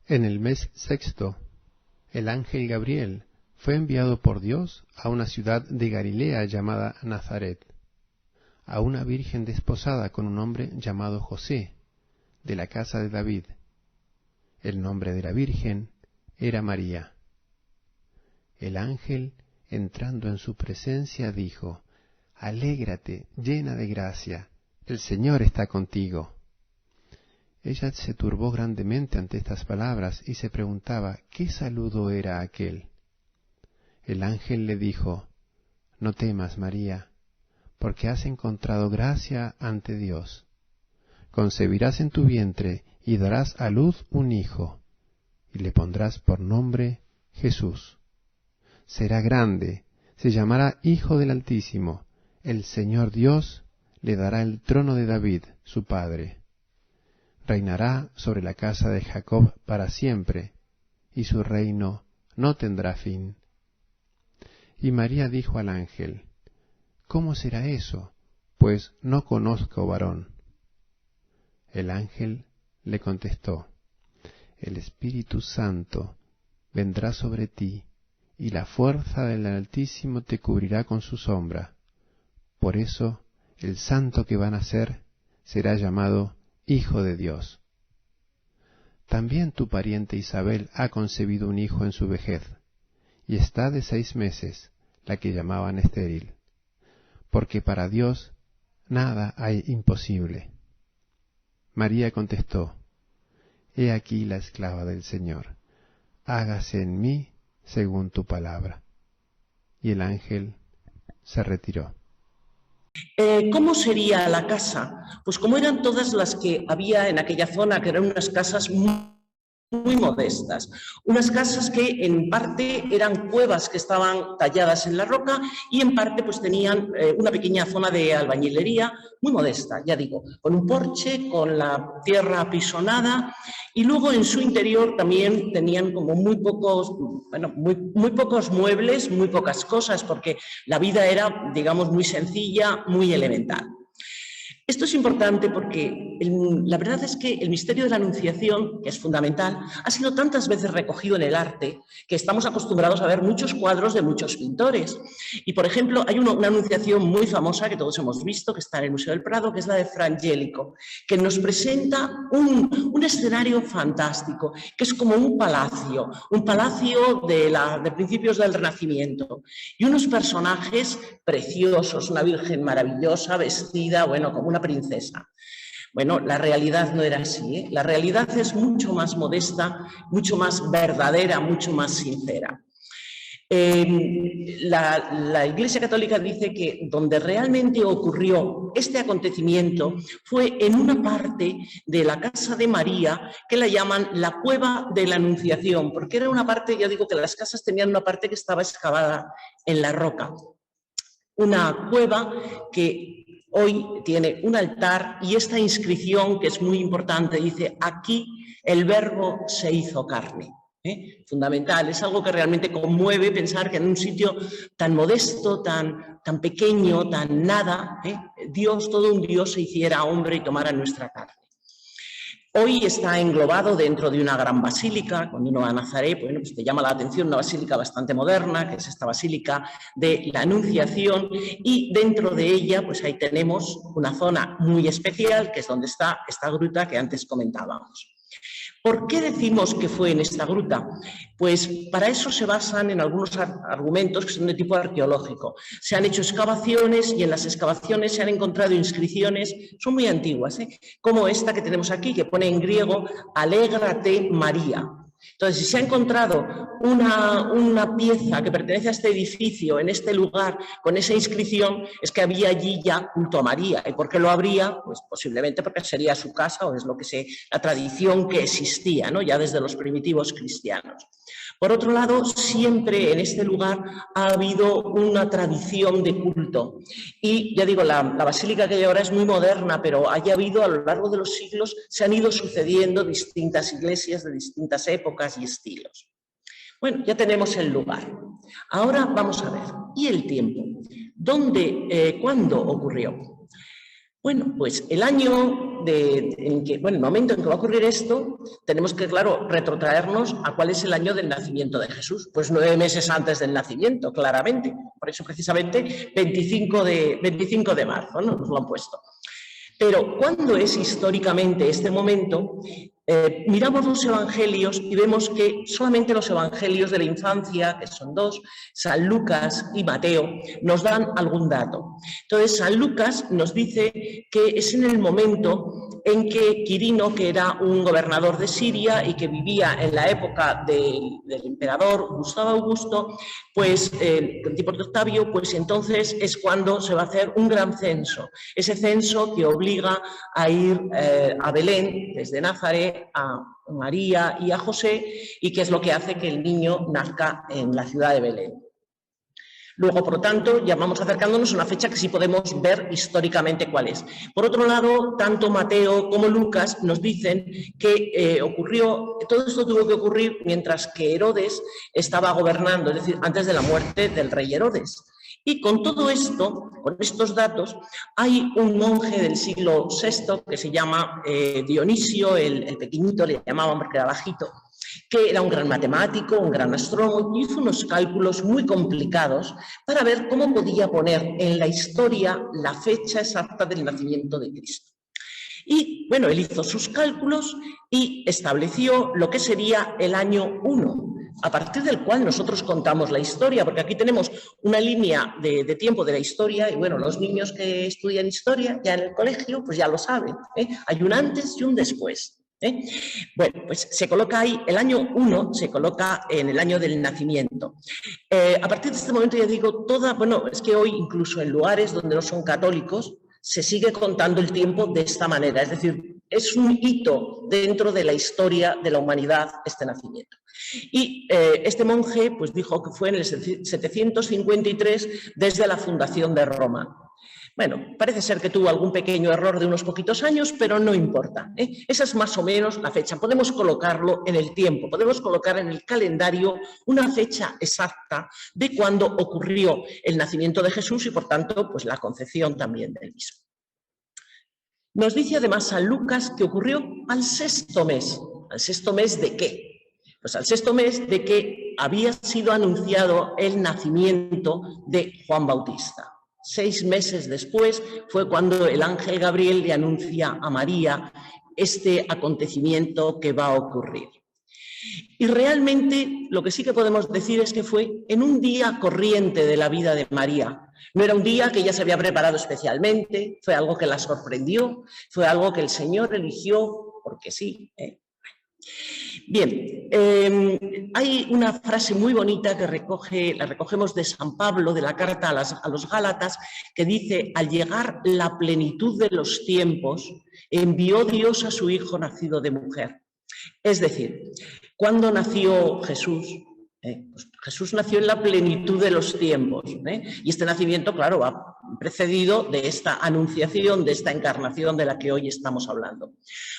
En el mes sexto, el ángel Gabriel fue enviado por Dios a una ciudad de Galilea llamada Nazaret, a una virgen desposada con un hombre llamado José, de la casa de David. El nombre de la virgen era María. El ángel, entrando en su presencia, dijo: «Alégrate, llena de gracia, el Señor está contigo». Ella se turbó grandemente ante estas palabras y se preguntaba qué saludo era aquel. El ángel le dijo: «No temas, María, porque has encontrado gracia ante Dios. Concebirás en tu vientre y darás a luz un hijo, y le pondrás por nombre Jesús. Será grande, se llamará Hijo del Altísimo. El Señor Dios le dará el trono de David, su padre. Reinará sobre la casa de Jacob para siempre, y su reino no tendrá fin». Y María dijo al ángel: «¿Cómo será eso? Pues no conozco varón». El ángel le contestó: «El Espíritu Santo vendrá sobre ti, y la fuerza del Altísimo te cubrirá con su sombra. Por eso el santo que va a nacer será llamado Hijo de Dios. También tu pariente Isabel ha concebido un hijo en su vejez, y está de 6 meses, la que llamaban estéril, porque para Dios nada hay imposible». María contestó: «He aquí la esclava del Señor, hágase en mí según tu palabra». Y el ángel se retiró. ¿Cómo sería la casa? Pues como eran todas las que había en aquella zona, que eran unas casas muy modestas, unas casas que en parte eran cuevas que estaban talladas en la roca y en parte pues tenían una pequeña zona de albañilería muy modesta, ya digo, con un porche, con la tierra apisonada, y luego en su interior también tenían como muy pocos muebles, muy pocas cosas, porque la vida era, digamos, muy sencilla, muy elemental. Esto es importante porque la verdad es que el misterio de la Anunciación, que es fundamental, ha sido tantas veces recogido en el arte que estamos acostumbrados a ver muchos cuadros de muchos pintores. Y, por ejemplo, hay una Anunciación muy famosa que todos hemos visto, que está en el Museo del Prado, que es la de Fra Angelico, que nos presenta un escenario fantástico, que es como un palacio de principios del Renacimiento, y unos personajes preciosos, una virgen maravillosa, vestida, bueno, como una princesa. Bueno, la realidad no era así, ¿eh? La realidad es mucho más modesta, mucho más verdadera, mucho más sincera. La Iglesia Católica dice que donde realmente ocurrió este acontecimiento fue en una parte de la casa de María que la llaman la cueva de la Anunciación, porque era una parte, ya digo que las casas tenían una parte que estaba excavada en la roca. Una cueva que hoy tiene un altar y esta inscripción, que es muy importante, dice: «Aquí el Verbo se hizo carne». Fundamental, es algo que realmente conmueve pensar que en un sitio tan modesto, tan pequeño, tan nada, Dios, todo un Dios, se hiciera hombre y tomara nuestra carne. Hoy está englobado dentro de una gran basílica. Cuando uno va a Nazaret, bueno, pues te llama la atención una basílica bastante moderna, que es esta basílica de la Anunciación, y dentro de ella pues ahí tenemos una zona muy especial, que es donde está esta gruta que antes comentábamos. ¿Por qué decimos que fue en esta gruta? Pues para eso se basan en algunos argumentos que son de tipo arqueológico. Se han hecho excavaciones y en las excavaciones se han encontrado inscripciones, son muy antiguas, como esta que tenemos aquí, que pone en griego: «Alégrate, María». Entonces, si se ha encontrado una pieza que pertenece a este edificio, en este lugar, con esa inscripción, es que había allí ya culto a María. ¿Y por qué lo habría? Pues posiblemente porque sería su casa, o es la tradición que existía, ¿no?, ya desde los primitivos cristianos. Por otro lado, siempre en este lugar ha habido una tradición de culto. Y ya digo, la basílica que hay ahora es muy moderna, pero haya habido a lo largo de los siglos, se han ido sucediendo distintas iglesias de distintas épocas y estilos. Bueno, ya tenemos el lugar. Ahora vamos a ver, ¿y el tiempo? ¿Cuándo ocurrió? Bueno, pues el año el momento en que va a ocurrir esto, tenemos que, claro, retrotraernos a cuál es el año del nacimiento de Jesús. Pues 9 meses antes del nacimiento, claramente. Por eso, precisamente, 25 de marzo, ¿no? Nos lo han puesto. Pero, ¿cuándo es históricamente este momento? Miramos los evangelios y vemos que solamente los evangelios de la infancia, que son 2, San Lucas y Mateo, nos dan algún dato. Entonces, San Lucas nos dice que es en el momento en que Quirino, que era un gobernador de Siria y que vivía en la época del emperador Gustavo Augusto, pues el tipo de Octavio, pues entonces es cuando se va a hacer un gran censo. Ese censo que obliga a ir a Belén, desde Nazaret, a María y a José, y que es lo que hace que el niño nazca en la ciudad de Belén. Luego, por lo tanto, ya vamos acercándonos a una fecha que sí podemos ver históricamente cuál es. Por otro lado, tanto Mateo como Lucas nos dicen que todo esto tuvo que ocurrir mientras que Herodes estaba gobernando, es decir, antes de la muerte del rey Herodes. Y con todo esto, con estos datos, hay un monje del siglo VI que se llama Dionisio, el pequeñito, le llamaban porque era bajito, que era un gran matemático, un gran astrónomo, y hizo unos cálculos muy complicados para ver cómo podía poner en la historia la fecha exacta del nacimiento de Cristo. Y bueno, él hizo sus cálculos y estableció lo que sería el año 1, a partir del cual nosotros contamos la historia, porque aquí tenemos una línea de tiempo de la historia, y bueno, los niños que estudian historia ya en el colegio, pues ya lo saben, ¿eh? Hay un antes y un después. Bueno, pues se coloca ahí, el año 1 se coloca en el año del nacimiento. A partir de este momento ya digo, es que hoy incluso en lugares donde no son católicos se sigue contando el tiempo de esta manera, es decir, es un hito dentro de la historia de la humanidad este nacimiento. Y este monje pues dijo que fue en el 753 desde la fundación de Roma. Bueno, parece ser que tuvo algún pequeño error de unos poquitos años, pero no importa, ¿eh? Esa es más o menos la fecha. Podemos colocarlo en el tiempo, podemos colocar en el calendario una fecha exacta de cuándo ocurrió el nacimiento de Jesús y, por tanto, pues la concepción también del mismo. Nos dice además San Lucas que ocurrió al 6º mes. ¿Al 6º mes de qué? Pues al 6º mes de que había sido anunciado el nacimiento de Juan Bautista. 6 meses después fue cuando el ángel Gabriel le anuncia a María este acontecimiento que va a ocurrir. Y realmente lo que sí que podemos decir es que fue en un día corriente de la vida de María. No era un día que ella se había preparado especialmente, fue algo que la sorprendió, fue algo que el Señor eligió porque sí. Bien, hay una frase muy bonita que la recogemos de San Pablo, de la carta a los Gálatas, que dice: al llegar la plenitud de los tiempos, envió Dios a su Hijo nacido de mujer. Es decir, ¿cuándo nació Jesús? Pues Jesús nació en la plenitud de los tiempos, y este nacimiento, claro, va precedido de esta anunciación, de esta encarnación de la que hoy estamos hablando.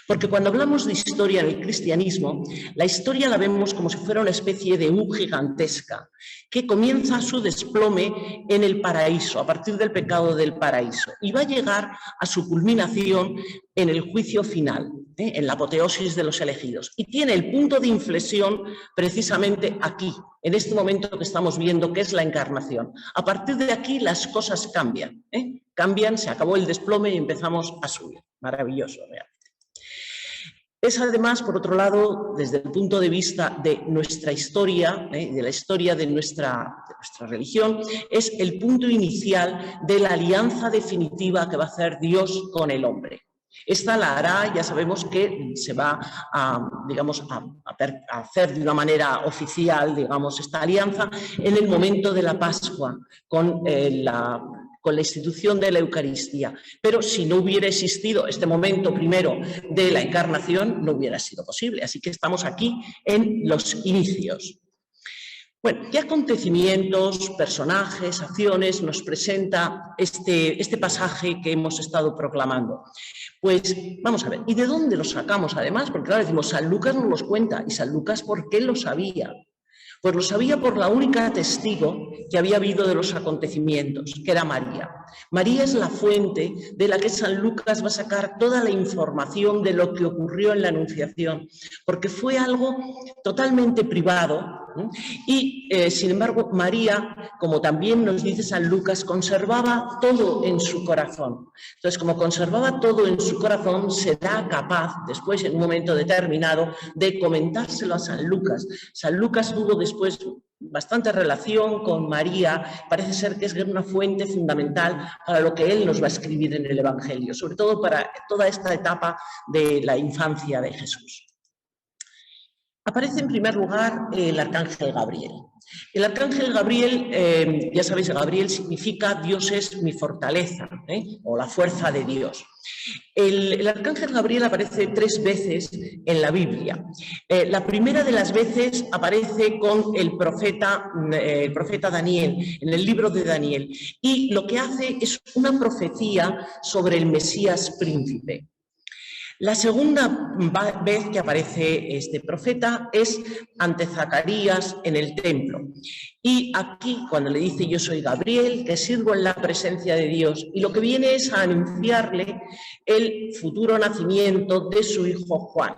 Porque cuando hablamos de historia en el cristianismo, la historia la vemos como si fuera una especie de U gigantesca, que comienza su desplome en el paraíso, a partir del pecado del paraíso, y va a llegar a su culminación en el juicio final, en la apoteosis de los elegidos. Y tiene el punto de inflexión precisamente aquí, en este momento que estamos viendo, que es la encarnación. A partir de aquí las cosas cambian, cambian, se acabó el desplome y empezamos a subir. Maravilloso, realmente. Es además, por otro lado, desde el punto de vista de nuestra historia, de la historia de nuestra religión, es el punto inicial de la alianza definitiva que va a hacer Dios con el hombre. Esta la hará, ya sabemos que se va a hacer de una manera oficial, digamos, esta alianza en el momento de la Pascua, con la institución de la Eucaristía. Pero si no hubiera existido este momento primero de la encarnación, no hubiera sido posible. Así que estamos aquí en los inicios. Bueno, ¿qué acontecimientos, personajes, acciones nos presenta este pasaje que hemos estado proclamando? Pues vamos a ver, ¿y de dónde lo sacamos además? Porque claro, decimos, San Lucas nos los cuenta, y San Lucas, ¿por qué lo sabía? Pues lo sabía por la única testigo que había habido de los acontecimientos, que era María. María es la fuente de la que San Lucas va a sacar toda la información de lo que ocurrió en la Anunciación, porque fue algo totalmente privado y, sin embargo, María, como también nos dice San Lucas, conservaba todo en su corazón. Entonces, como conservaba todo en su corazón, será capaz, después, en un momento determinado, de comentárselo a San Lucas. San Lucas tuvo después bastante relación con María, parece ser que es una fuente fundamental para lo que él nos va a escribir en el Evangelio, sobre todo para toda esta etapa de la infancia de Jesús. Aparece en primer lugar el arcángel Gabriel. El arcángel Gabriel, ya sabéis, Gabriel significa Dios es mi fortaleza, o la fuerza de Dios. El arcángel Gabriel aparece 3 veces en la Biblia. La primera de las veces aparece con el profeta Daniel, en el libro de Daniel, y lo que hace es una profecía sobre el Mesías príncipe. La segunda vez que aparece este profeta es ante Zacarías en el templo. Y aquí, cuando le dice yo soy Gabriel, que sirvo en la presencia de Dios, y lo que viene es a anunciarle el futuro nacimiento de su hijo Juan,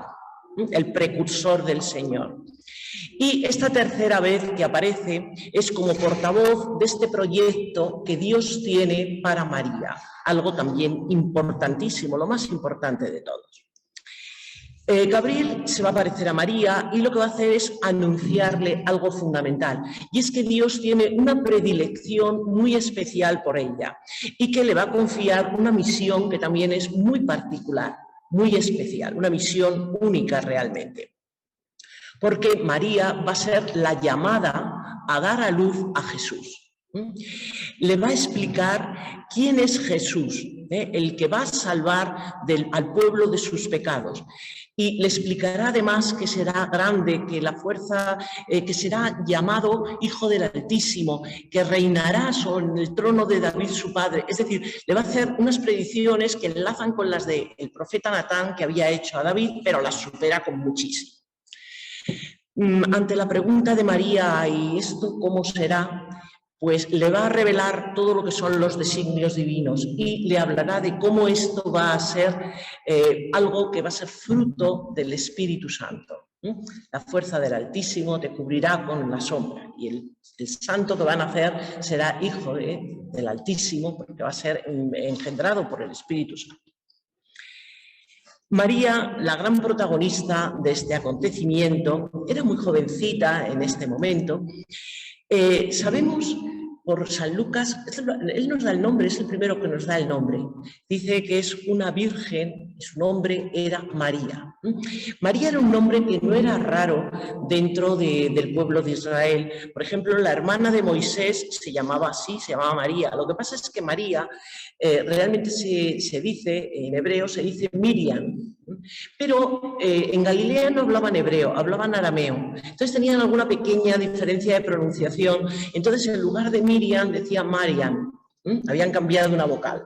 el precursor del Señor. Y esta tercera vez que aparece es como portavoz de este proyecto que Dios tiene para María, algo también importantísimo, lo más importante de todos. Gabriel se va a aparecer a María y lo que va a hacer es anunciarle algo fundamental, y es que Dios tiene una predilección muy especial por ella y que le va a confiar una misión que también es muy particular, muy especial, una misión única realmente. Porque María va a ser la llamada a dar a luz a Jesús. Le va a explicar quién es Jesús, el que va a salvar al pueblo de sus pecados. Y le explicará además que será grande, que la fuerza, que será llamado Hijo del Altísimo, que reinará sobre el trono de David su padre. Es decir, le va a hacer unas predicciones que enlazan con las del profeta Natán que había hecho a David, pero las supera con muchísimo. Ante la pregunta de María, ¿y esto cómo será?, pues le va a revelar todo lo que son los designios divinos y le hablará de cómo esto va a ser algo que va a ser fruto del Espíritu Santo. La fuerza del Altísimo te cubrirá con la sombra, y el santo que van a hacer será hijo del Altísimo, porque va a ser engendrado por el Espíritu Santo. María, la gran protagonista de este acontecimiento, era muy jovencita en este momento. Sabemos por San Lucas, él nos da el nombre, es el primero que nos da el nombre. Dice que es una virgen y su nombre era María. María era un nombre que no era raro dentro del pueblo de Israel. Por ejemplo, la hermana de Moisés se llamaba así, se llamaba María. Lo que pasa es que María realmente se dice, en hebreo se dice Miriam. Pero en Galilea no hablaban hebreo, hablaban arameo. Entonces tenían alguna pequeña diferencia de pronunciación. Entonces en lugar de Miriam decía Mariam. Habían cambiado una vocal.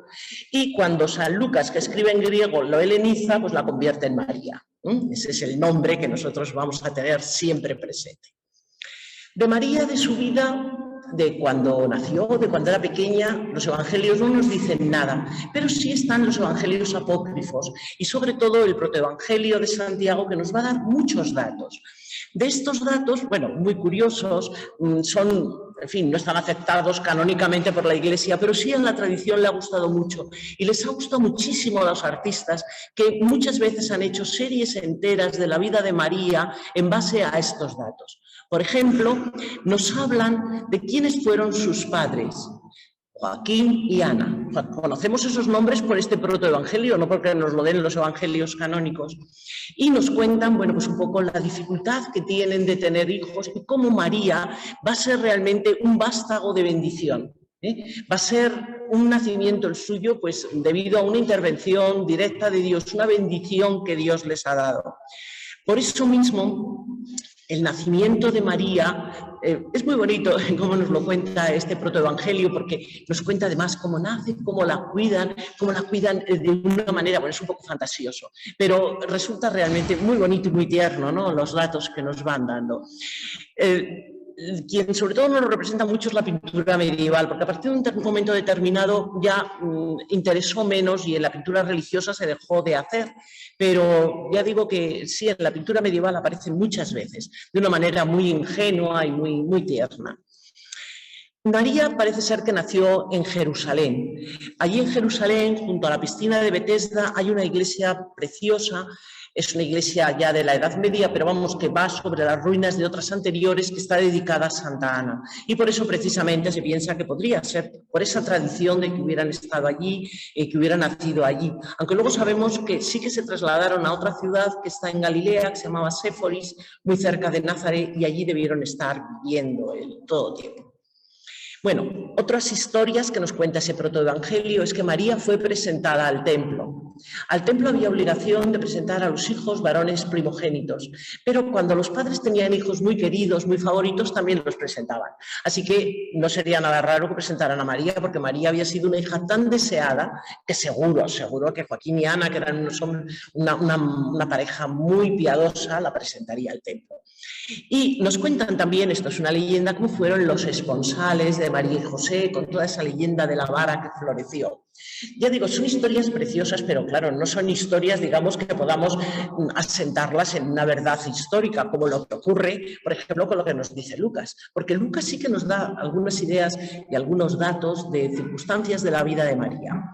Y cuando San Lucas, que escribe en griego, lo heleniza, pues la convierte en María. Ese es el nombre que nosotros vamos a tener siempre presente. De María, de su vida, de cuando nació, de cuando era pequeña, los evangelios no nos dicen nada, pero sí están los evangelios apócrifos y sobre todo el protoevangelio de Santiago, que nos va a dar muchos datos. De estos datos, bueno, muy curiosos, son, en fin, no están aceptados canónicamente por la Iglesia, pero sí en la tradición le ha gustado mucho y les ha gustado muchísimo a los artistas que muchas veces han hecho series enteras de la vida de María en base a estos datos. Por ejemplo, nos hablan de quiénes fueron sus padres, Joaquín y Ana. Conocemos esos nombres por este protoevangelio, no porque nos lo den los evangelios canónicos. Y nos cuentan, bueno, pues un poco la dificultad que tienen de tener hijos y cómo María va a ser realmente un vástago de bendición. Va a ser un nacimiento el suyo, pues debido a una intervención directa de Dios, una bendición que Dios les ha dado. Por eso mismo, el nacimiento de María es muy bonito cómo nos lo cuenta este protoevangelio, porque nos cuenta además cómo nace, cómo la cuidan de una manera, bueno, es un poco fantasioso, pero resulta realmente muy bonito y muy tierno, ¿no?, los datos que nos van dando. quien sobre todo nos lo representa mucho es la pintura medieval, porque a partir de un momento determinado ya interesó menos y en la pintura religiosa se dejó de hacer, pero ya digo que sí, en la pintura medieval aparecen muchas veces, de una manera muy ingenua y muy tierna. María parece ser que nació en Jerusalén. Allí en Jerusalén, junto a la piscina de Betesda, hay una iglesia preciosa. Es una iglesia ya de la Edad Media, pero vamos, que va sobre las ruinas de otras anteriores, que está dedicada a Santa Ana. Y por eso precisamente se piensa que podría ser por esa tradición de que hubieran estado allí, que hubieran nacido allí. Aunque luego sabemos que sí que se trasladaron a otra ciudad que está en Galilea, que se llamaba Séforis, muy cerca de Nazaret, y allí debieron estar viviendo todo tiempo. Bueno, otras historias que nos cuenta ese protoevangelio es que María fue presentada al templo. Al templo había obligación de presentar a los hijos varones primogénitos, pero cuando los padres tenían hijos muy queridos, muy favoritos, también los presentaban. Así que no sería nada raro que presentaran a María, porque María había sido una hija tan deseada que seguro que Joaquín y Ana, que eran unos hombres, una pareja muy piadosa, la presentaría al templo. Y nos cuentan también, esto es una leyenda, cómo fueron los esponsales de María y José, con toda esa leyenda de la vara que floreció. Ya digo, son historias preciosas, pero claro, no son historias, digamos, que podamos asentarlas en una verdad histórica, como lo que ocurre, por ejemplo, con lo que nos dice Lucas, porque Lucas sí que nos da algunas ideas y algunos datos de circunstancias de la vida de María.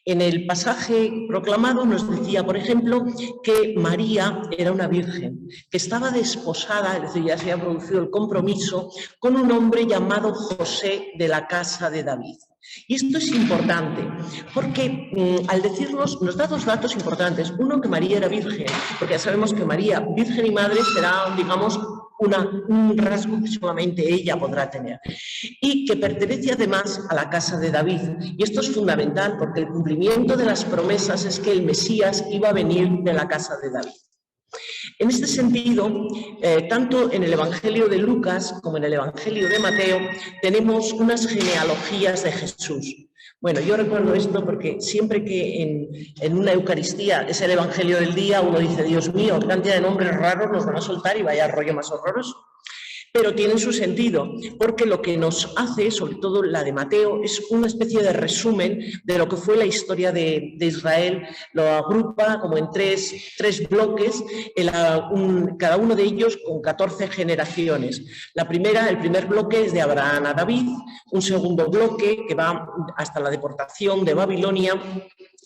En el pasaje proclamado nos decía, por ejemplo, que María era una virgen, que estaba desposada, es decir, ya se había producido el compromiso, con un hombre llamado José de la casa de David. Y esto es importante, porque al decirnos, nos da dos datos importantes. Uno, que María era virgen, porque ya sabemos que María, virgen y madre, será, digamos, un rasgo que solamente ella podrá tener. Y que pertenece además a la casa de David. Y esto es fundamental, porque el cumplimiento de las promesas es que el Mesías iba a venir de la casa de David. En este sentido, tanto en el Evangelio de Lucas como en el Evangelio de Mateo, tenemos unas genealogías de Jesús. Bueno, yo recuerdo esto porque siempre que en una Eucaristía es el Evangelio del día, uno dice, Dios mío, qué cantidad de nombres raros nos van a soltar y vaya rollo más horroroso. Pero tienen su sentido, porque lo que nos hace, sobre todo la de Mateo, es una especie de resumen de lo que fue la historia de Israel. Lo agrupa como en tres bloques, cada uno de ellos con 14 generaciones. El primer bloque es de Abraham a David, un segundo bloque que va hasta la deportación de Babilonia,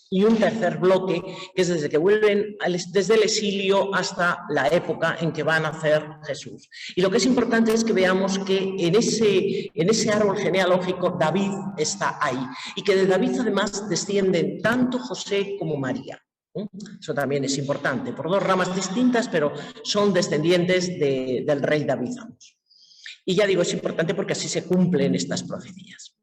y un tercer bloque que es desde que vuelven desde el exilio hasta la época en que va a nacer Jesús. Y lo que es importante es que veamos que en ese árbol genealógico David está ahí y que de David además descienden tanto José como María. Eso también es importante, por dos ramas distintas, pero son descendientes del rey David ambos. Y ya digo, es importante porque así se cumplen estas profecías.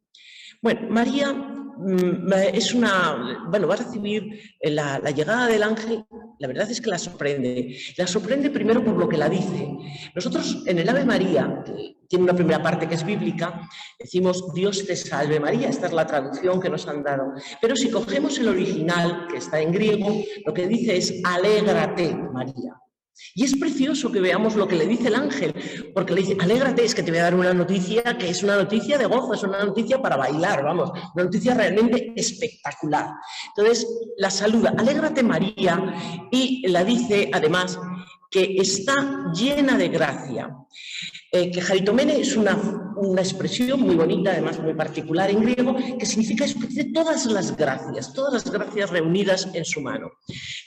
Bueno, María va a recibir la llegada del ángel. La verdad es que la sorprende primero por lo que la dice. Nosotros en el Ave María, que tiene una primera parte que es bíblica, decimos Dios te salve María, esta es la traducción que nos han dado. Pero si cogemos el original, que está en griego, lo que dice es alégrate María. Y es precioso que veamos lo que le dice el ángel, porque le dice, alégrate, es que te voy a dar una noticia que es una noticia de gozo, es una noticia para bailar, vamos, una noticia realmente espectacular. Entonces la saluda, alégrate María, y la dice además que está llena de gracia. Que jaritomene es una expresión muy bonita, además muy particular en griego, que significa eso, que tiene todas las gracias reunidas en su mano.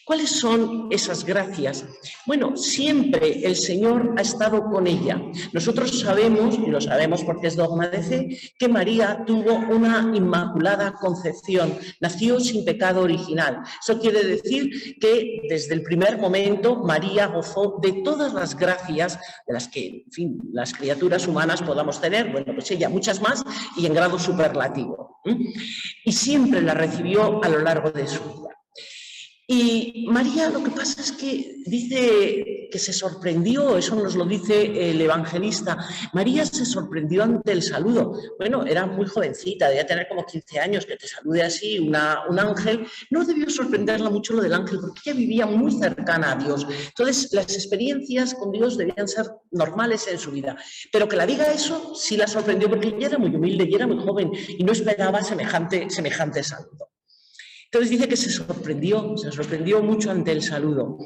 ¿Cuáles son esas gracias? Bueno, siempre el Señor ha estado con ella. Nosotros sabemos, y lo sabemos porque es dogma de fe, que María tuvo una inmaculada concepción, nació sin pecado original. Eso quiere decir que desde el primer momento María gozó de todas las gracias de las que, en fin, las criaturas humanas podamos tener, bueno, pues ella muchas más y en grado superlativo. Y siempre la recibió a lo largo de su vida. Y María, lo que pasa es que dice que se sorprendió, eso nos lo dice el evangelista, María se sorprendió ante el saludo. Bueno, era muy jovencita, debía tener como 15 años, que te salude así un ángel. No debió sorprenderla mucho lo del ángel, porque ella vivía muy cercana a Dios. Entonces, las experiencias con Dios debían ser normales en su vida. Pero que la diga eso, sí la sorprendió, porque ella era muy humilde y era muy joven y no esperaba semejante saludo. Entonces dice que se sorprendió mucho ante el saludo.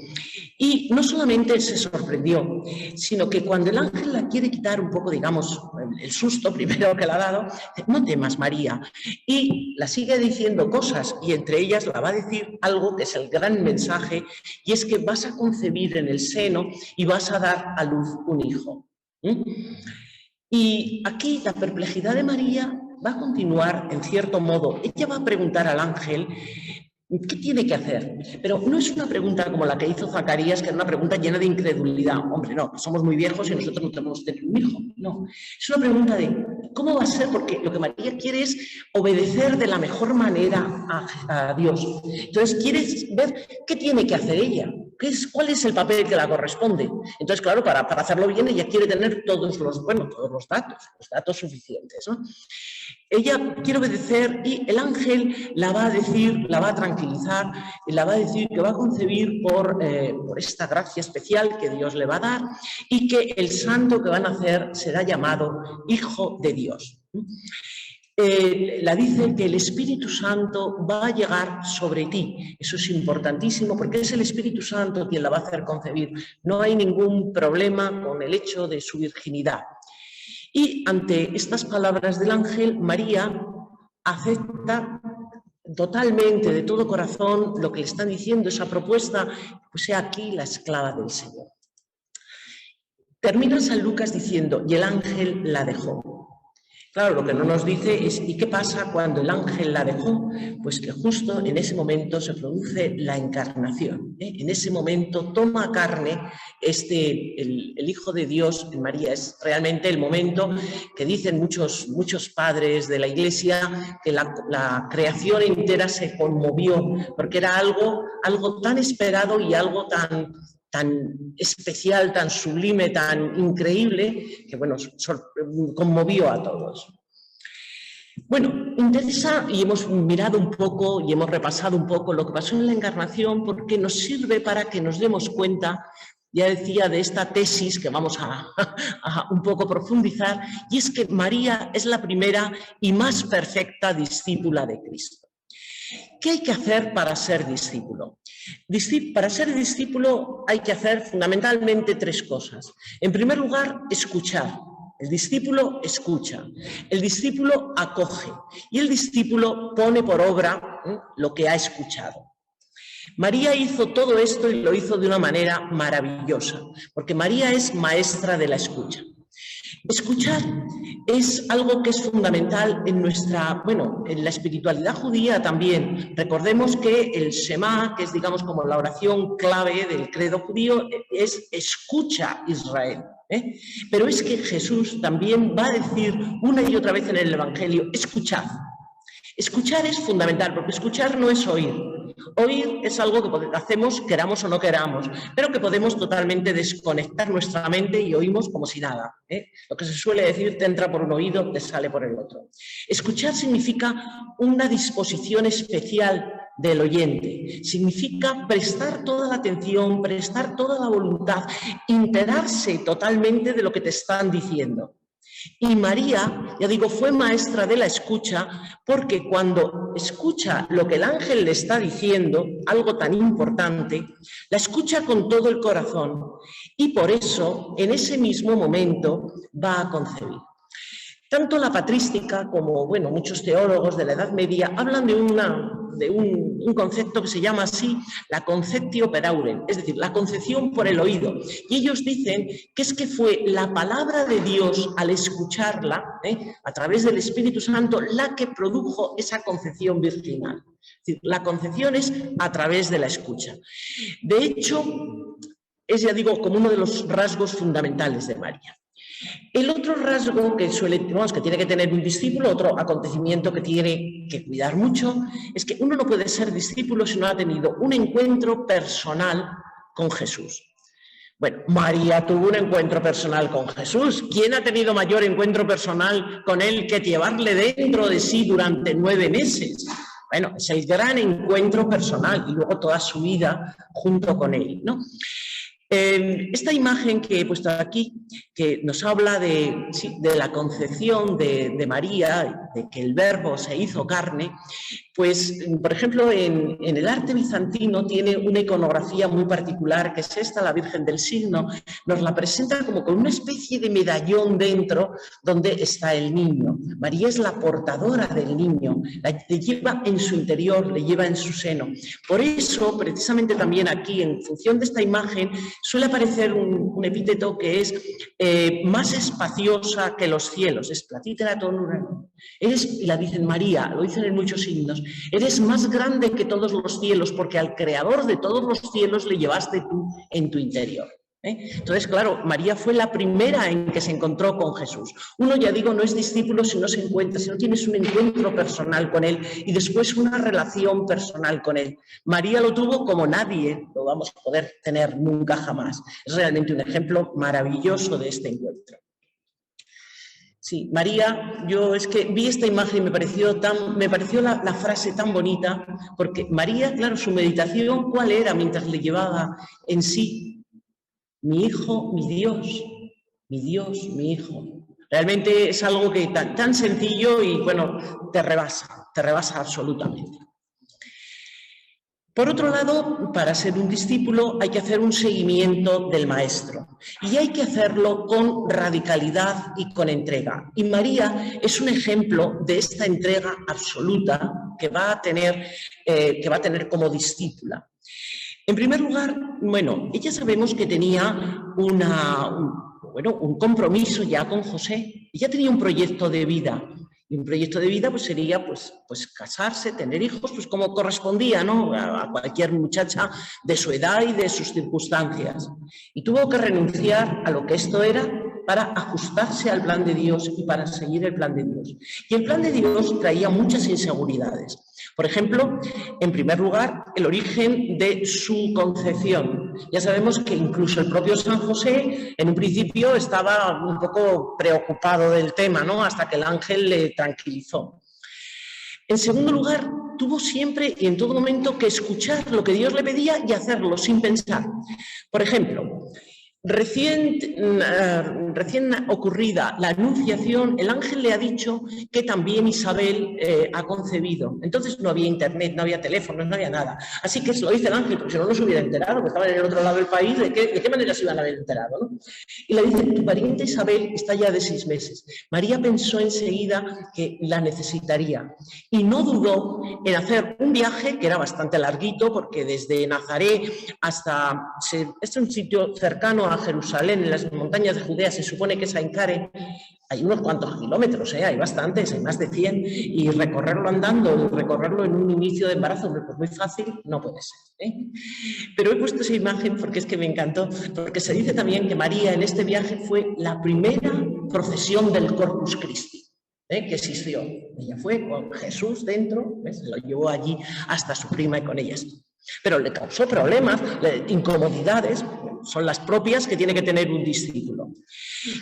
Y no solamente se sorprendió, sino que cuando el ángel la quiere quitar un poco, digamos, el susto primero que le ha dado, dice, no temas, María. Y la sigue diciendo cosas, y entre ellas la va a decir algo que es el gran mensaje, y es que vas a concebir en el seno y vas a dar a luz un hijo. Y aquí la perplejidad de María va a continuar en cierto modo. Ella va a preguntar al ángel qué tiene que hacer, pero no es una pregunta como la que hizo Zacarías, que era una pregunta llena de incredulidad. Hombre, no, somos muy viejos y nosotros no tenemos que tener un hijo. No, es una pregunta de cómo va a ser, porque lo que María quiere es obedecer de la mejor manera a Dios. Entonces quiere ver qué tiene que hacer ella. ¿Cuál es el papel que la corresponde? Entonces, claro, para hacerlo bien ella quiere tener todos los datos suficientes, ¿no? Ella quiere obedecer y el ángel la va a tranquilizar, la va a decir que va a concebir por esta gracia especial que Dios le va a dar y que el santo que van a nacer será llamado Hijo de Dios. La dice que el Espíritu Santo va a llegar sobre ti. Eso es importantísimo porque es el Espíritu Santo quien la va a hacer concebir. No hay ningún problema con el hecho de su virginidad. Y ante estas palabras del ángel, María acepta totalmente, de todo corazón, lo que le están diciendo, esa propuesta, pues he aquí la esclava del Señor. Termina San Lucas diciendo, y el ángel la dejó. Claro, lo que no nos dice es, ¿y qué pasa cuando el ángel la dejó? Pues que justo en ese momento se produce la encarnación. En ese momento toma carne el Hijo de Dios en María. Es realmente el momento que dicen muchos padres de la Iglesia que la creación entera se conmovió, porque era algo tan esperado y algo tan especial, tan sublime, tan increíble, que bueno, conmovió a todos. Bueno, interesa y hemos mirado un poco y hemos repasado un poco lo que pasó en la encarnación porque nos sirve para que nos demos cuenta, ya decía, de esta tesis que vamos a un poco profundizar, y es que María es la primera y más perfecta discípula de Cristo. ¿Qué hay que hacer para ser discípulo? Para ser discípulo hay que hacer fundamentalmente tres cosas. En primer lugar, escuchar. El discípulo escucha, el discípulo acoge y el discípulo pone por obra lo que ha escuchado. María hizo todo esto y lo hizo de una manera maravillosa, porque María es maestra de la escucha. Escuchar es algo que es fundamental en en la espiritualidad judía también. Recordemos que el Shema, que es digamos como la oración clave del credo judío, es escucha Israel. Pero es que Jesús también va a decir una y otra vez en el Evangelio, escuchad. Escuchar es fundamental, porque escuchar no es oír. Oír es algo que hacemos queramos o no queramos, pero que podemos totalmente desconectar nuestra mente y oímos como si nada. Lo que se suele decir, te entra por un oído, te sale por el otro. Escuchar significa una disposición especial del oyente. Significa prestar toda la atención, prestar toda la voluntad, enterarse totalmente de lo que te están diciendo. Y María, ya digo, fue maestra de la escucha porque cuando escucha lo que el ángel le está diciendo, algo tan importante, la escucha con todo el corazón y por eso en ese mismo momento va a concebir. Tanto la patrística como muchos teólogos de la Edad Media hablan de un concepto que se llama así la conceptio per aurem, es decir, la concepción por el oído. Y ellos dicen que es que fue la palabra de Dios al escucharla, a través del Espíritu Santo, la que produjo esa concepción virginal. Es decir, la concepción es a través de la escucha. De hecho, es, ya digo, como uno de los rasgos fundamentales de María. El otro rasgo que que tiene que tener un discípulo, otro acontecimiento que tiene que cuidar mucho, es que uno no puede ser discípulo si no ha tenido un encuentro personal con Jesús. Bueno, María tuvo un encuentro personal con Jesús. ¿Quién ha tenido mayor encuentro personal con él que llevarle dentro de sí durante 9 meses? Bueno, es el gran encuentro personal y luego toda su vida junto con él, ¿no? Esta imagen que he puesto aquí, que nos habla de la concepción de María, de que el Verbo se hizo carne, pues, por ejemplo, en el arte bizantino tiene una iconografía muy particular, que es esta, la Virgen del Signo. Nos la presenta como con una especie de medallón dentro donde está el niño. María es la portadora del niño, le lleva en su interior, le lleva en su seno. Por eso, precisamente también aquí, en función de esta imagen, suele aparecer un epíteto que es más espaciosa que los cielos, es platítera tonura. Eres, la dicen María, lo dicen en muchos signos, eres más grande que todos los cielos porque al creador de todos los cielos le llevaste tú en tu interior. Entonces, claro, María fue la primera en que se encontró con Jesús. Uno, ya digo, no es discípulo si no se encuentra, si no tienes un encuentro personal con él y después una relación personal con él. María lo tuvo como nadie lo vamos a poder tener nunca jamás. Es realmente un ejemplo maravilloso de este encuentro. Sí, María, yo es que vi esta imagen y me pareció la frase tan bonita, porque María, claro, su meditación, ¿cuál era mientras le llevaba en sí? Mi hijo, mi Dios, mi hijo. Realmente es algo que tan sencillo y, bueno, te rebasa absolutamente. Por otro lado, para ser un discípulo hay que hacer un seguimiento del maestro y hay que hacerlo con radicalidad y con entrega. Y María es un ejemplo de esta entrega absoluta que va a tener como discípula. En primer lugar, bueno, ella sabemos que tenía un compromiso ya con José. Ella tenía un proyecto de vida. Y un proyecto de vida pues sería pues casarse, tener hijos, pues como correspondía, ¿no?, a cualquier muchacha de su edad y de sus circunstancias. Y tuvo que renunciar a lo que esto era para ajustarse al plan de Dios y para seguir el plan de Dios. Y el plan de Dios traía muchas inseguridades. Por ejemplo, en primer lugar, el origen de su concepción. Ya sabemos que incluso el propio San José, en un principio, estaba un poco preocupado del tema, ¿no?, hasta que el ángel le tranquilizó. En segundo lugar, tuvo siempre y en todo momento que escuchar lo que Dios le pedía y hacerlo sin pensar. Por ejemplo, recién ocurrida la anunciación, el ángel le ha dicho que también Isabel ha concebido. Entonces no había internet, no había teléfonos, no había nada. Así que se lo dice el ángel, porque si no se hubiera enterado, porque estaban en el otro lado del país, ¿de qué manera se iban a haber enterado, ¿no? Y le dice, tu pariente Isabel está ya de 6 meses. María pensó enseguida que la necesitaría y no dudó en hacer un viaje que era bastante larguito, porque desde Nazaret hasta... es un sitio cercano a Jerusalén, en las montañas de Judea, se supone que es Aincaret, hay unos cuantos kilómetros, hay bastantes, hay más de 100, y recorrerlo andando, recorrerlo en un inicio de embarazo, pues muy fácil no puede ser. Pero he puesto esa imagen porque es que me encantó, porque se dice también que María en este viaje fue la primera procesión del Corpus Christi que existió. Ella fue con Jesús dentro, se lo llevó allí hasta su prima y con ellas. Pero le causó problemas, incomodidades, son las propias que tiene que tener un discípulo.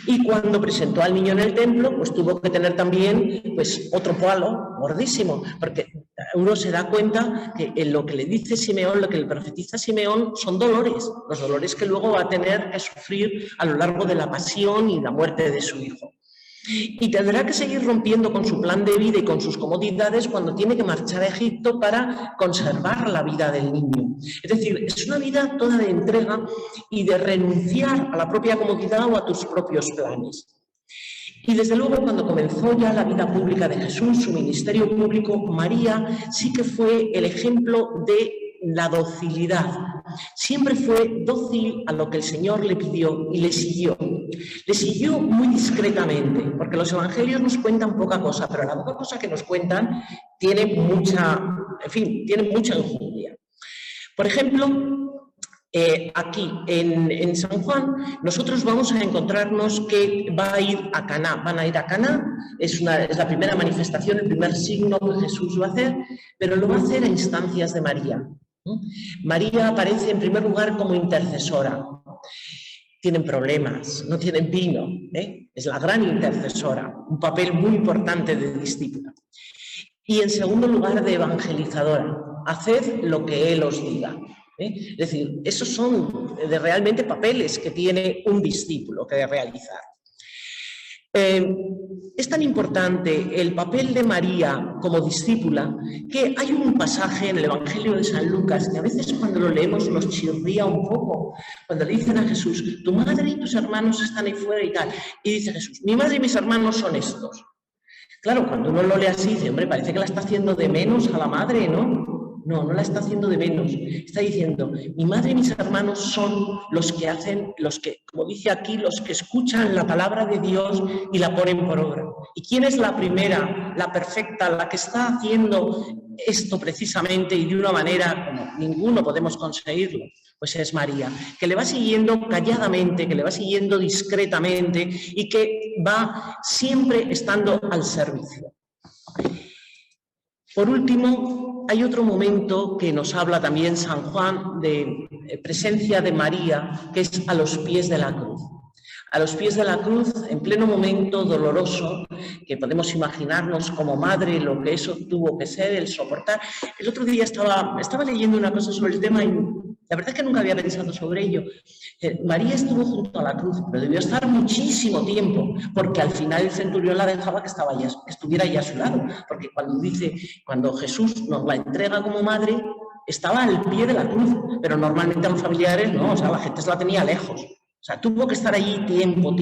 Y cuando presentó al niño en el templo, pues tuvo que tener también otro palo gordísimo, porque uno se da cuenta que en lo que le dice Simeón, lo que le profetiza Simeón, son dolores, los dolores que luego va a tener que sufrir a lo largo de la pasión y la muerte de su hijo. Y tendrá que seguir rompiendo con su plan de vida y con sus comodidades cuando tiene que marchar a Egipto para conservar la vida del niño. Es decir, es una vida toda de entrega y de renunciar a la propia comodidad o a tus propios planes. Y desde luego, cuando comenzó ya la vida pública de Jesús, su ministerio público, María sí que fue el ejemplo de la docilidad. Siempre fue dócil a lo que el Señor le pidió y le siguió. Le siguió muy discretamente, porque los evangelios nos cuentan poca cosa, pero la poca cosa que nos cuentan tiene mucha enjundia. Por ejemplo, Aquí en San Juan nosotros vamos a encontrarnos que va a ir a Caná, van a ir a Caná, es la primera manifestación, el primer signo que Jesús va a hacer, pero lo va a hacer a instancias de María. María aparece en primer lugar como intercesora. Tienen problemas, no tienen vino, es la gran intercesora, un papel muy importante de discípula. Y en segundo lugar de evangelizadora, haced lo que Él os diga. Es decir, esos son realmente papeles que tiene un discípulo que realizar. Es tan importante el papel de María como discípula que hay un pasaje en el Evangelio de San Lucas que a veces cuando lo leemos nos chirría un poco, cuando le dicen a Jesús, tu madre y tus hermanos están ahí fuera y tal, y dice Jesús, mi madre y mis hermanos son estos. Claro, cuando uno lo lee así, dice, hombre, parece que la está haciendo de menos a la madre, ¿no? No, no la está haciendo de menos. Está diciendo, mi madre y mis hermanos son los que hacen, los que, como dice aquí, los que escuchan la palabra de Dios y la ponen por obra. ¿Y quién es la primera, la perfecta, la que está haciendo esto precisamente y de una manera como ninguno podemos conseguirlo? Pues es María, que le va siguiendo calladamente, que le va siguiendo discretamente y que va siempre estando al servicio. Por último, hay otro momento que nos habla también San Juan de presencia de María, que es a los pies de la cruz. A los pies de la cruz, en pleno momento doloroso, que podemos imaginarnos como madre lo que eso tuvo que ser, el soportar. El otro día estaba leyendo una cosa sobre el tema y la verdad es que nunca había pensado sobre ello. María estuvo junto a la cruz, pero debió estar muchísimo tiempo, porque al final el centurión la dejaba que estuviera ya a su lado, porque cuando Jesús nos la entrega como madre, estaba al pie de la cruz, pero normalmente a los familiares no, o sea, la gente se la tenía lejos. O sea, tuvo que estar allí tiempo,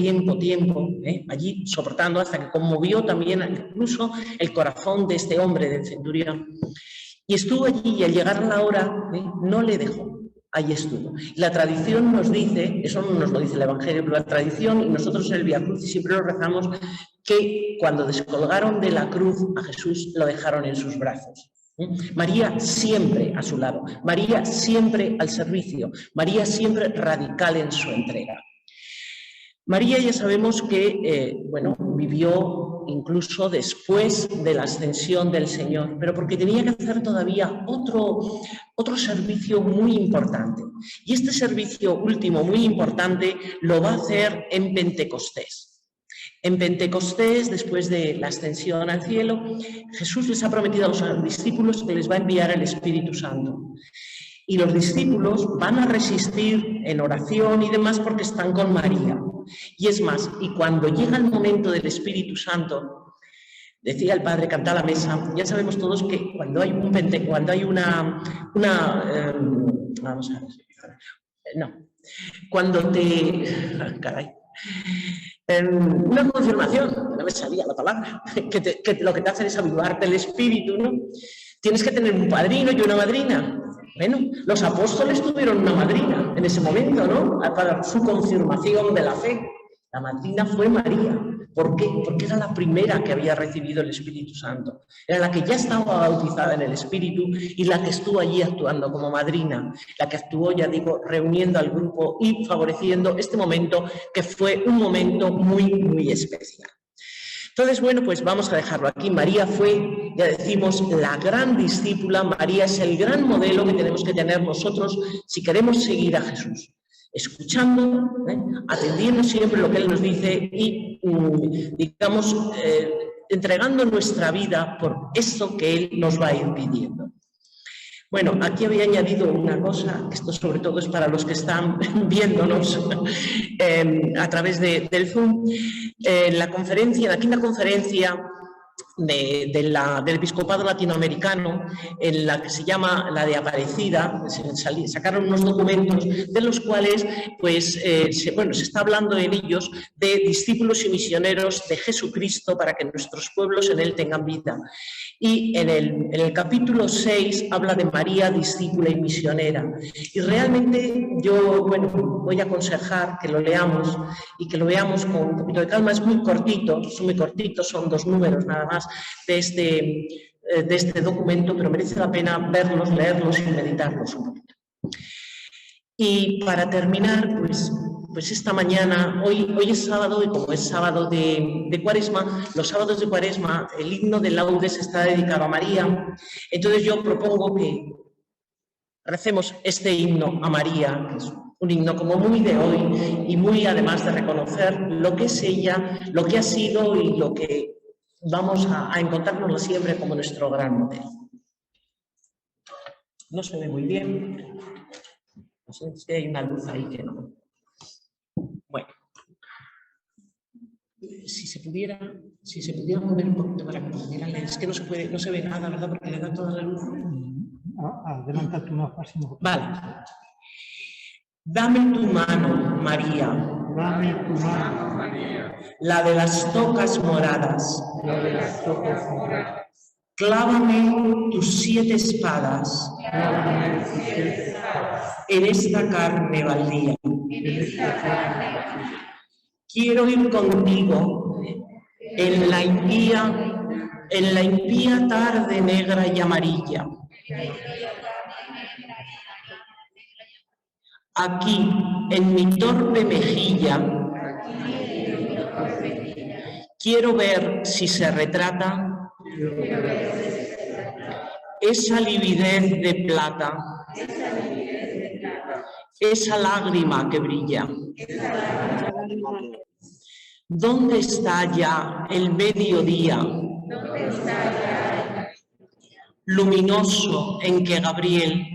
allí soportando hasta que conmovió también incluso el corazón de este hombre, del centurión. Y estuvo allí y al llegar a la hora no le dejó, allí estuvo. La tradición nos dice, eso no nos lo dice el Evangelio, pero la tradición, y nosotros en el Vía Crucis siempre lo rezamos, que cuando descolgaron de la cruz a Jesús lo dejaron en sus brazos. María siempre a su lado, María siempre al servicio, María siempre radical en su entrega. María ya sabemos que vivió incluso después de la ascensión del Señor, pero porque tenía que hacer todavía otro servicio muy importante. Y este servicio último muy importante lo va a hacer en Pentecostés. En Pentecostés, después de la ascensión al cielo, Jesús les ha prometido a los discípulos que les va a enviar el Espíritu Santo. Y los discípulos van a resistir en oración y demás porque están con María. Y es más, y cuando llega el momento del Espíritu Santo, decía el Padre Canta a la Mesa, ya sabemos todos que cuando hay una confirmación, no me salía la palabra, que lo que te hacen es avivarte el espíritu, ¿no? Tienes que tener un padrino y una madrina. Bueno, los apóstoles tuvieron una madrina en ese momento, ¿no? Para su confirmación de la fe. La madrina fue María. ¿Por qué? Porque era la primera que había recibido el Espíritu Santo. Era la que ya estaba bautizada en el Espíritu y la que estuvo allí actuando como madrina. La que actuó, ya digo, reuniendo al grupo y favoreciendo este momento que fue un momento muy, muy especial. Entonces, bueno, pues vamos a dejarlo aquí. María fue, ya decimos, la gran discípula. María es el gran modelo que tenemos que tener nosotros si queremos seguir a Jesús. Escuchando, atendiendo siempre lo que Él nos dice y, digamos, entregando nuestra vida por eso que Él nos va a ir pidiendo. Bueno, aquí había añadido una cosa, esto sobre todo es para los que están viéndonos a través del Zoom, la quinta conferencia del episcopado latinoamericano, en la que se llama la de Aparecida, sacaron unos documentos de los cuales pues, se está hablando en ellos de discípulos y misioneros de Jesucristo para que nuestros pueblos en él tengan vida. Y en el capítulo 6 habla de María, discípula y misionera. Y realmente yo voy a aconsejar que lo leamos y que lo veamos con un poquito de calma. Es muy cortito, son 2 números nada más de este documento, pero merece la pena verlos, leerlos y meditarlos un poquito. Y para terminar, pues esta mañana, hoy es sábado, y como es sábado de Cuaresma, los sábados de Cuaresma, el himno de laudes está dedicado a María. Entonces yo propongo que recemos este himno a María, que es un himno como muy de hoy y muy además de reconocer lo que es ella, lo que ha sido y lo que vamos a encontrarnos siempre como nuestro gran modelo. No se ve muy bien. No sé si hay una luz ahí que no. Bueno. Si se pudiera mover un poquito para que nos dieran, es que no se ve nada, ¿verdad? Porque le da toda la luz. Adelántate una fase. Vale. Dame tu mano, María. Dame tu mano, María. La de las tocas moradas. La de las tocas moradas. Clávame tus 7 espadas. Clávame tus 7 espadas. En esta carne baldía. En esta carne baldía. Quiero ir contigo en la impía tarde negra y amarilla. Aquí, en mi torpe mejilla, quiero ver si se retrata esa lividez de plata, esa lágrima que brilla. ¿Dónde está ya el mediodía luminoso en que Gabriel,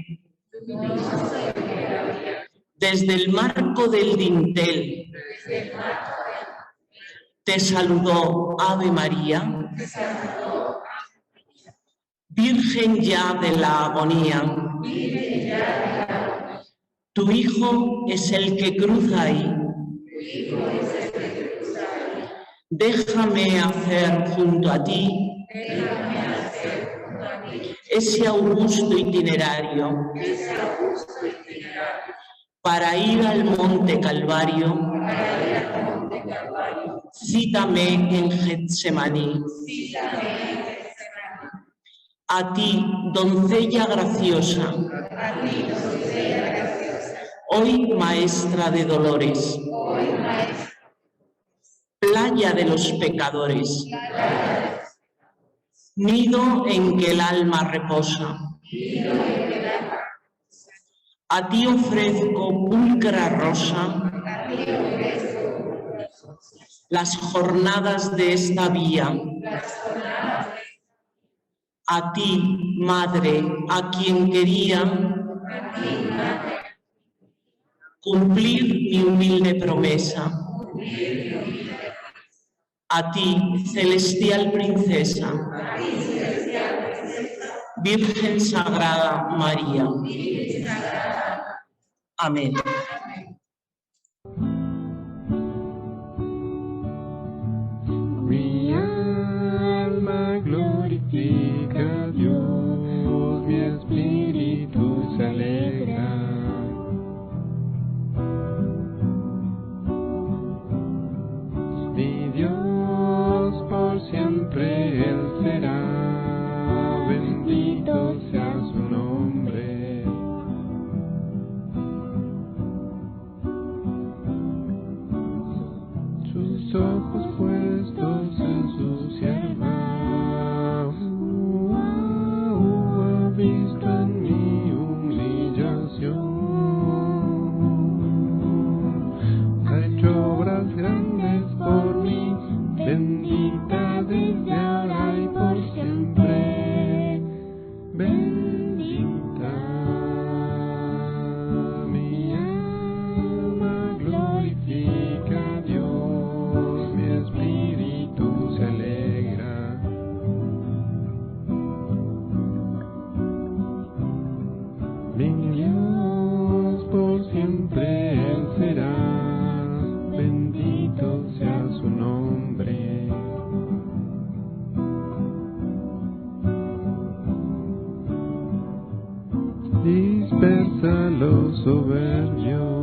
desde el marco del dintel, te saludó, Ave María? Virgen ya de la agonía, tu Hijo es el que cruza ahí. Déjame hacer junto a ti ese augusto itinerario para ir al Monte Calvario. Cítame en Getsemaní. A ti, doncella graciosa, hoy maestra de dolores, playa de los pecadores, nido en que el alma reposa. A ti ofrezco, pulcra rosa, las jornadas de esta vía. A ti, Madre, a quien quería cumplir mi humilde promesa. A ti, celestial princesa, Virgen Sagrada María. Amén. Mi alma glorifica a Dios, mi espíritu se alegra. Mi Dios por siempre Él será, bendito sea su nombre. Sus ojos puestos en su sierva, ha visto en mi humillación, ha hecho obras grandes por mí, bendita desde ahora y por siempre, bendita. Mi alma glorifica a Dios, mi espíritu se alegra. Mi Dios por siempre Él será, bendito sea su nombre. Dispersa los soberbios,